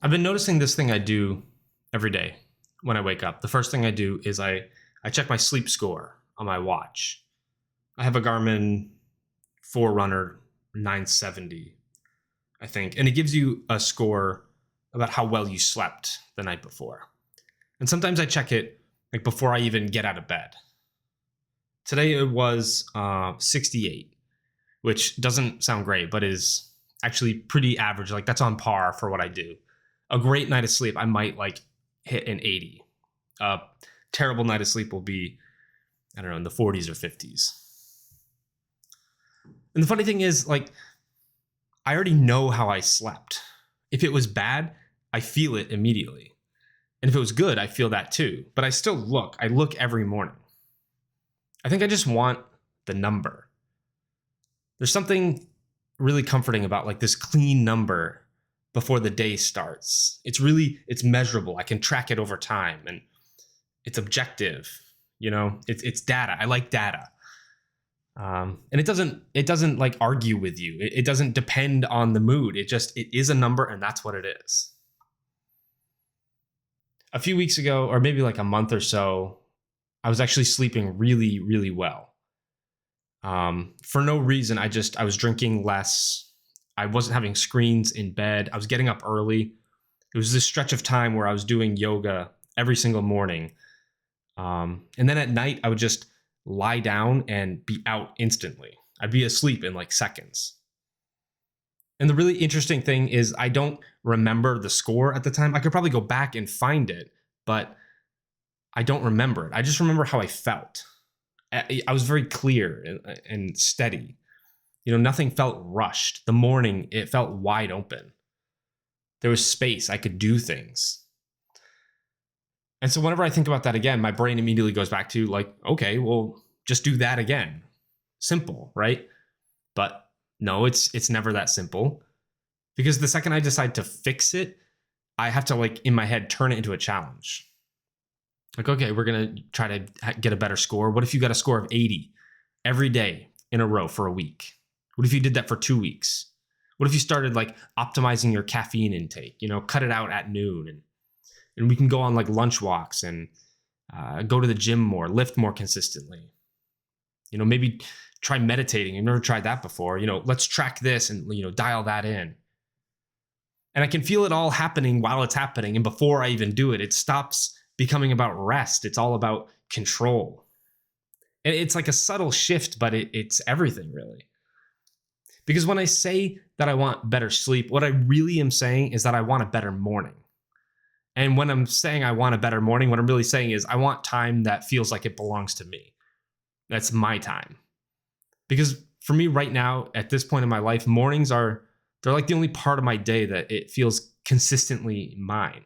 I've been noticing this thing I do every day when I wake up. The first thing I do is I check my sleep score on my watch. I have a Garmin Forerunner 970, I think, and it gives you a score about how well you slept the night before. And sometimes I check it like before I even get out of bed. Today it was 68, which doesn't sound great, but is actually pretty average. Like that's on par for what I do. A great night of sleep, I might like hit an 80. A terrible night of sleep will be, I don't know, in the 40s or 50s. And the funny thing is, like, I already know how I slept. If it was bad, I feel it immediately. And if it was good, I feel that too. But I still look. I look every morning. I think I just want the number. There's something really comforting about like this clean number before the day starts. It's measurable. I can track it over time and it's objective. It's data. I like data. And it doesn't like argue with you. It doesn't depend on the mood. It is a number and that's what it is. A few weeks ago, or maybe like a month or so, I was actually sleeping really, really well. For no reason. I was drinking less. I wasn't having screens in bed. I was getting up early. It was this stretch of time where I was doing yoga every single morning. And then at night, I would just lie down and be out instantly. I'd be asleep in like seconds. And the really interesting thing is I don't remember the score at the time. I could probably go back and find it, but I don't remember it. I just remember how I felt. I was very clear and steady. Nothing felt rushed. The morning, it felt wide open. There was space. I could do things. And so whenever I think about that again, my brain immediately goes back to like, okay, well, just do that again. Simple, right? But no, it's never that simple. Because the second I decide to fix it, I have to like in my head turn it into a challenge. Like, okay, we're going to try to get a better score. What if you got a score of 80 every day in a row for a week? What if you did that for 2 weeks? What if you started like optimizing your caffeine intake, cut it out at noon and we can go on like lunch walks and go to the gym more, lift more consistently. Maybe try meditating. You've never tried that before. Let's track this and, dial that in. And I can feel it all happening while it's happening. And before I even do it, it stops becoming about rest. It's all about control. And it's like a subtle shift, but it's everything really. Because when I say that I want better sleep, what I really am saying is that I want a better morning. And when I'm saying I want a better morning, what I'm really saying is I want time that feels like it belongs to me. That's my time. Because for me right now, at this point in my life, mornings they're like the only part of my day that it feels consistently mine.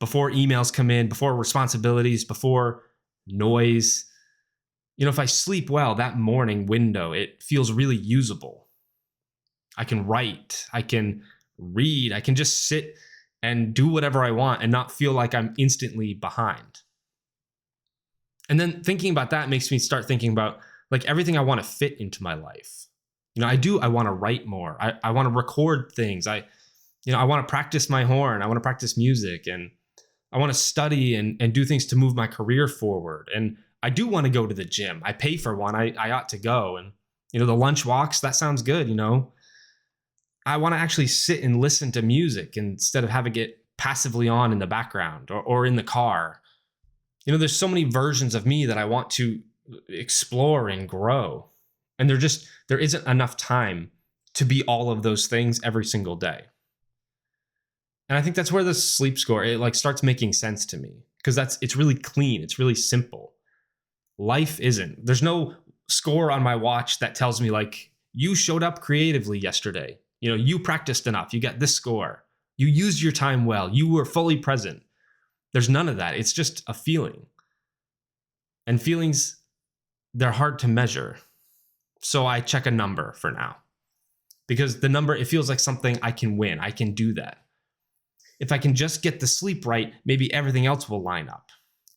Before emails come in, before responsibilities, before noise. If I sleep well, that morning window, it feels really usable. I can write, I can read, I can just sit and do whatever I want and not feel like I'm instantly behind. And then thinking about that makes me start thinking about like everything I want to fit into my life. I want to write more. I want to record things. I want to practice my horn. I want to practice music and I want to study and do things to move my career forward. And I do want to go to the gym. I pay for one. I ought to go. And, the lunch walks, that sounds good. I want to actually sit and listen to music instead of having it passively on in the background or in the car. There's so many versions of me that I want to explore and grow. And there isn't enough time to be all of those things every single day. And I think that's where the sleep score, it like starts making sense to me because it's really clean. It's really simple. Life isn't. There's no score on my watch that tells me like you showed up creatively yesterday. You practiced enough. You got this score. You used your time well. You were fully present. There's none of that. It's just a feeling. And feelings, they're hard to measure. So I check a number for now. Because the number, it feels like something I can win. I can do that. If I can just get the sleep right, maybe everything else will line up.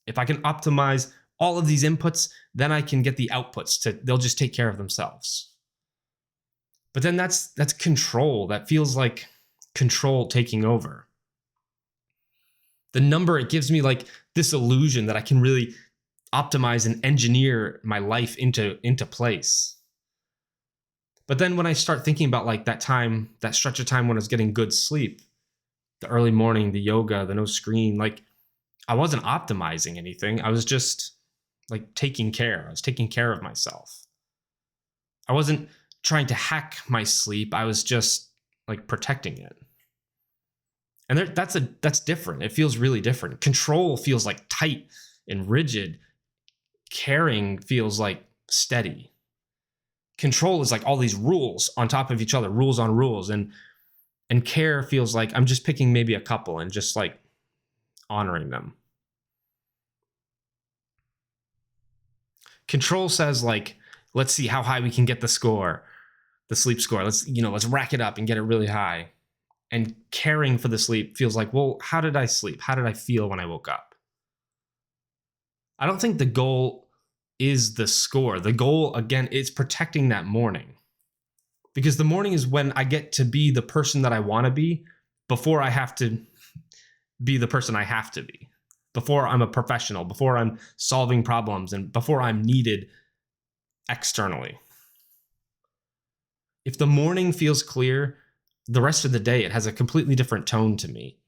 If I can optimize all of these inputs, then I can get the outputs they'll just take care of themselves. But then that's control. That feels like control taking over. The number, it gives me like this illusion that I can really optimize and engineer my life into place. But then when I start thinking about like that time, that stretch of time when I was getting good sleep, the early morning, the yoga, the no screen, like I wasn't optimizing anything. I was just like taking care. I was taking care of myself. I wasn't trying to hack my sleep. I was just like protecting it. And that's different. It feels really different. Control feels like tight and rigid. Caring feels like steady. Control is like all these rules on top of each other, rules on rules, and care feels like I'm just picking maybe a couple and just like honoring them. Control says like, let's see how high we can get the score, the sleep score. Let's rack it up and get it really high. And caring for the sleep feels like, well, how did I sleep? How did I feel when I woke up? I don't think the goal is the score. The goal, again, is protecting that morning. Because the morning is when I get to be the person that I want to be before I have to be the person I have to be. Before I'm a professional, before I'm solving problems, and before I'm needed externally. If the morning feels clear, the rest of the day, it has a completely different tone to me.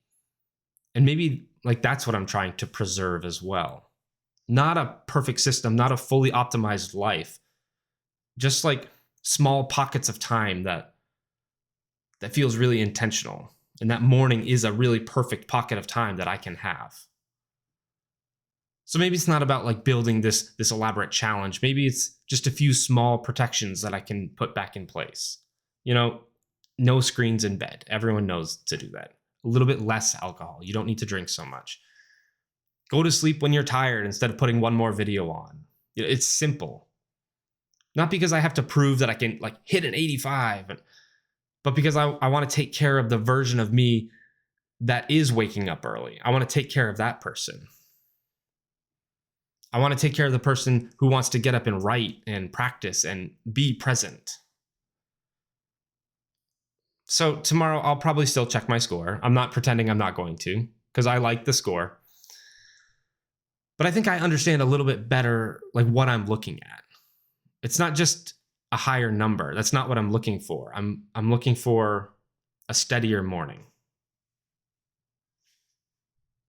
And maybe like that's what I'm trying to preserve as well. Not a perfect system, not a fully optimized life. Just like small pockets of time that feels really intentional. And that morning is a really perfect pocket of time that I can have. So maybe it's not about like building this elaborate challenge. Maybe it's just a few small protections that I can put back in place. No screens in bed. Everyone knows to do that. A little bit less alcohol. You don't need to drink so much. Go to sleep when you're tired instead of putting one more video on. It's simple. Not because I have to prove that I can like hit an 85, but because I want to take care of the version of me that is waking up early. I want to take care of that person. I want to take care of the person who wants to get up and write and practice and be present. So tomorrow I'll probably still check my score. I'm not pretending I'm not going to, because I like the score. But I think I understand a little bit better like what I'm looking at. It's not just a higher number. That's not what I'm looking for. I'm looking for a steadier morning.